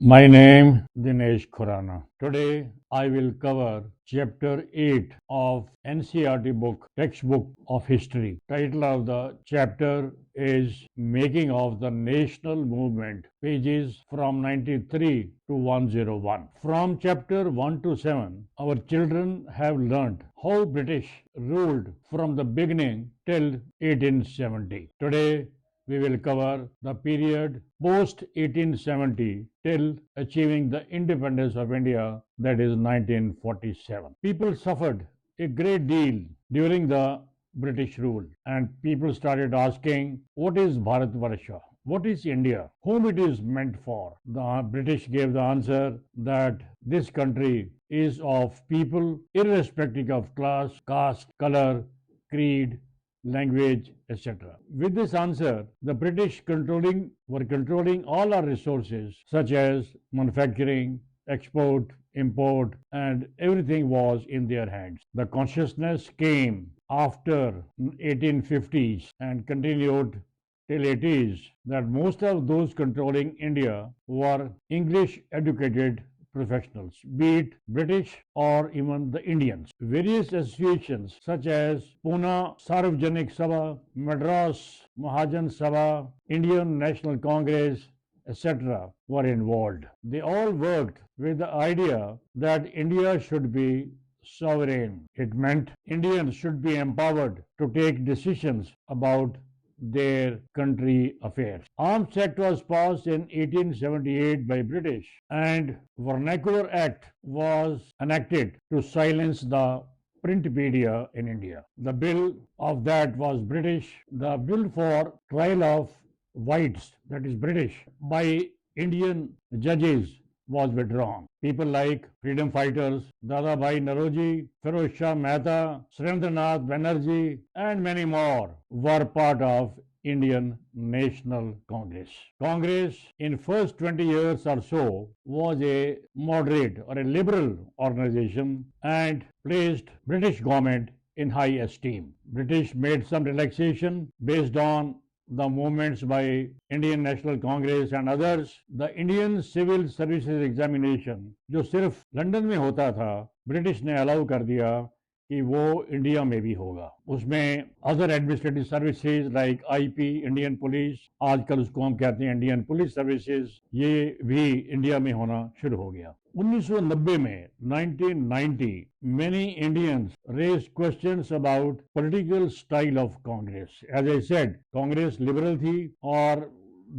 My name Dinesh Khurana. Today I will cover chapter 8 of NCERT book textbook of history. Title of the chapter is Making of the National Movement, pages from 93 to 101. From chapter 1 to 7 our children have learnt how British ruled from the beginning till 1870. Today we will cover the period post 1870 till achieving the independence of India, that is 1947. People suffered a great deal during the British rule, and people started asking, what is Bharatvarsha? What is India? Whom it is meant for? The British gave the answer that this country is of people irrespective of class, caste, color, creed, language, etc. With this answer, the British were controlling all our resources such as manufacturing, export, import, and everything was in their hands. The consciousness came after 1850s and continued till 80s that most of those controlling India were English educated professionals, be it British or even the Indians. Various associations such as Pune Sarvajanik Sabha, Madras Mahajan Sabha, Indian National Congress, etc., were involved. They all worked with the idea that India should be sovereign. It meant Indians should be empowered to take decisions about their country affairs. Arms Act was passed in 1878 by British, and Vernacular Act was enacted to silence the printpedia in India. The bill of that was British. The bill for trial of whites, that is British, by Indian judges was withdrawn. People like freedom fighters Dadabhai Naroji, Feroz Shah Mehta, Surendranath Banerjee, and many more were part of Indian National Congress. Congress in first 20 years or so was a moderate or a liberal organization and placed British government in high esteem. British made some relaxation based on the movements by Indian National Congress and others. The Indian Civil Services Examination जो सिर्फ London में होता था, British ने allow कर दिया कि वो इंडिया में भी होगा। उसमें other administrative services like IP, Indian police, आजकल उसको हम कहते हैं इंडियन पुलिस सर्विसेज, ये भी इंडिया में होना शुरू हो गया। 1990 में 1990 many Indians raised questions about political style of Congress. As I said, Congress liberal थी और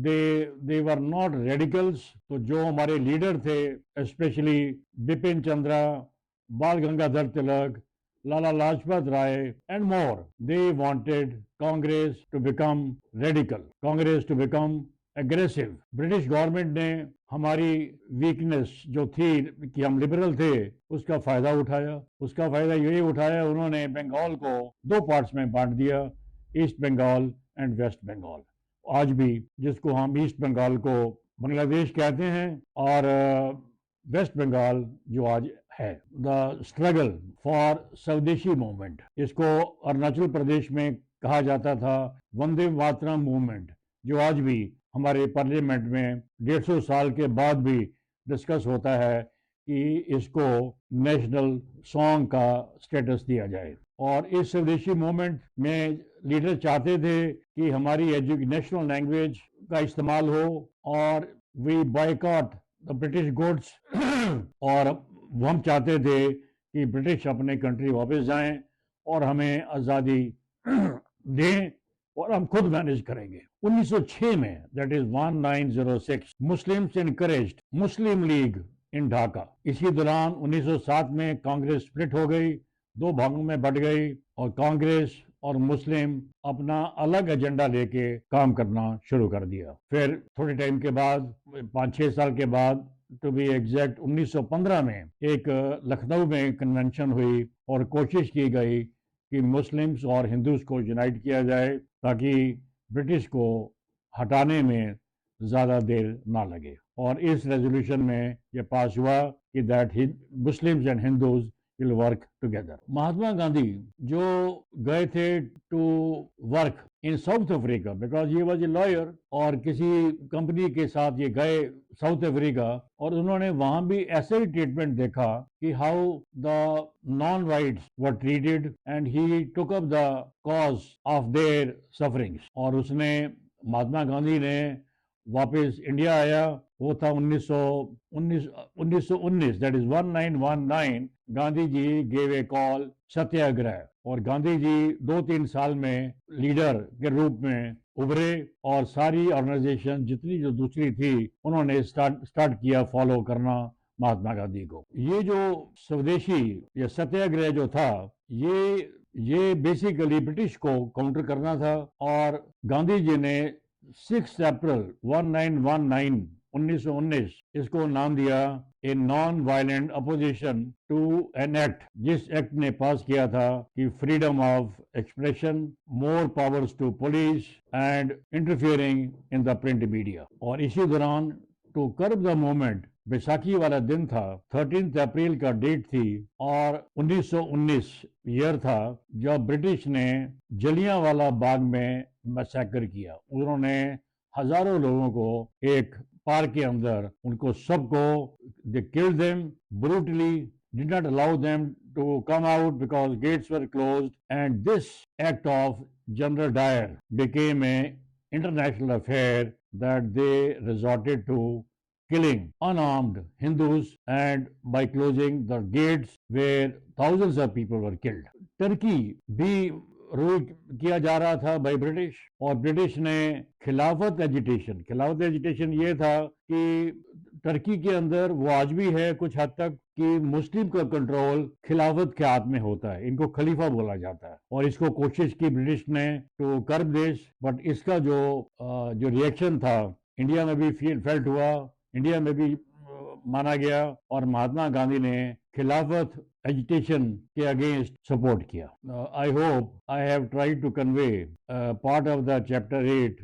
they were not radicals. तो जो हमारे लीडर थे, especially बिपिन चंद्रा, बाल Gangadhar Tilak, Lala Lajpat Rai, and more. They wanted Congress to become radical, Congress to become aggressive. British government ने हमारी weakness जो थी कि हम लिबरल थे उसका फायदा उठाया। उसका फायदा ये उठाया, उन्होंने बंगाल को दो पार्ट्स में बांट दिया, East Bengal and West Bengal. आज भी जिसको हम ईस्ट बंगाल को बांग्लादेश कहते हैं और वेस्ट बंगाल जो आज है। द स्ट्रगल फॉर स्वदेशी मूवमेंट, इसको अरुणाचल प्रदेश में कहा जाता था वंदे मातरम मूवमेंट, जो आज भी हमारे पार्लियामेंट में 150 साल के बाद भी डिस्कस होता है कि इसको नेशनल सॉन्ग का स्टेटस दिया जाए। और इस स्वदेशी मूवमेंट में लीडर चाहते थे कि हमारी नेशनल लैंग्वेज का इस्तेमाल हो और we boycott the British goods और हम चाहते थे कि ब्रिटिश अपने कंट्री वापस जाएं और हमें आज़ादी दें और हम खुद मैनेज करेंगे। 1906 में, that is 1906, Muslims encouraged Muslim League in Dhaka. इसी दौरान 1907 में कांग्रेस स्प्लिट हो गई, दो भागों में बट गई और कांग्रेस और मुस्लिम अपना अलग एजेंडा लेके काम करना शुरू कर दिया। फिर थोड़े टाइम के बाद, 5-6 साल के बाद, टू बी एग्जैक्ट 1915 में एक लखनऊ में कन्वेंशन हुई और कोशिश की गई कि मुस्लिम्स और हिंदूज को यूनाइट किया जाए ताकि ब्रिटिश को हटाने में ज़्यादा देर ना लगे। और इस रेजोल्यूशन में ये पास हुआ कि that Muslims and Hindus will work together. Mahatma Gandhi जो गए थे to work in South Africa because he was a lawyer, और किसी कंपनी के साथ ये गए साउथ अफ्रीका, और उन्होंने वहां भी ऐसे ही ट्रीटमेंट देखा कि how the non whites were treated, and he took up the cause of their sufferings. और उसने, महात्मा गांधी ने वापस इंडिया आया, वो था 1919, that is 1919। Gandhi ji gave a call satyagraha, और गांधी जी 2-3 साल में लीडर के रूप में उभरे, और सारी ऑर्गेनाइजेशन जितनी जो दूसरी थी उन्होंने स्टार्ट किया फॉलो करना महात्मा गांधी को। ये जो स्वदेशी या सत्याग्रह जो था, ये बेसिकली ब्रिटिश को काउंटर करना था, और गांधी जी ने 6 अप्रैल 1919 इसको नाम दिया a non violent opposition to an act, जिस एक्ट ने पास किया था कि freedom of expression, more powers to police and interfering in the print media. और इसी दौरान to curb the movement, Baisakhi वाला दिन था, 13 अप्रैल का डेट थी, और 1919 ईयर था जब ब्रिटिश ने जलियांवाला बाग में मैसेकर किया। उन्होंने हजारों लोगों को एक पार्क के अंदर, उनको सबको, they killed them brutally, did not allow them to come out because gates were closed, and this act of General Dyer became a international affair that they resorted to killing unarmed Hindus, and by closing the gates where thousands of people were killed. Turkey भी rule किया जा रहा था by British, और British ने खिलाफत agitation ये था कि टर्की के अंदर वो आज भी है कुछ हद तक कि मुस्लिम का कंट्रोल खिलाफत के हाथ में होता है, इनको खलीफा बोला जाता है, और इसको कोशिश की ब्रिटिश ने टू कर्ब दिस, बट इसका जो रिएक्शन था इंडिया में भी फेल्ट हुआ, इंडिया में भी माना गया, और महात्मा गांधी ने खिलाफत एजिटेशन के अगेंस्ट सपोर्ट किया। I hope I have tried to convey part of the chapter 8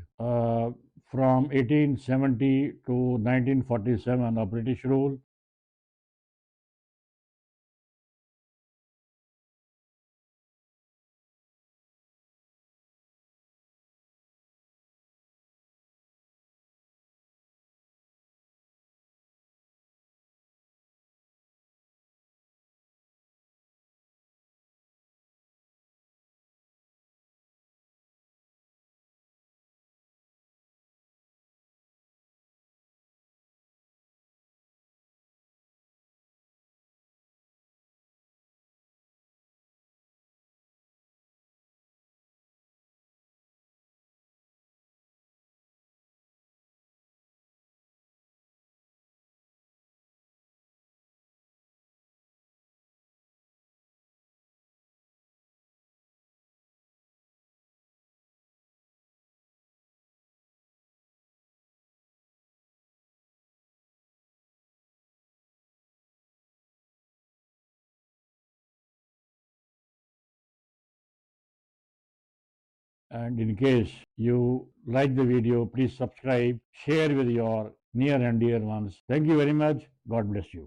from 1870 to 1947 of British rule. And in case you like the video, please subscribe, share with your near and dear ones. Thank you very much. God bless you.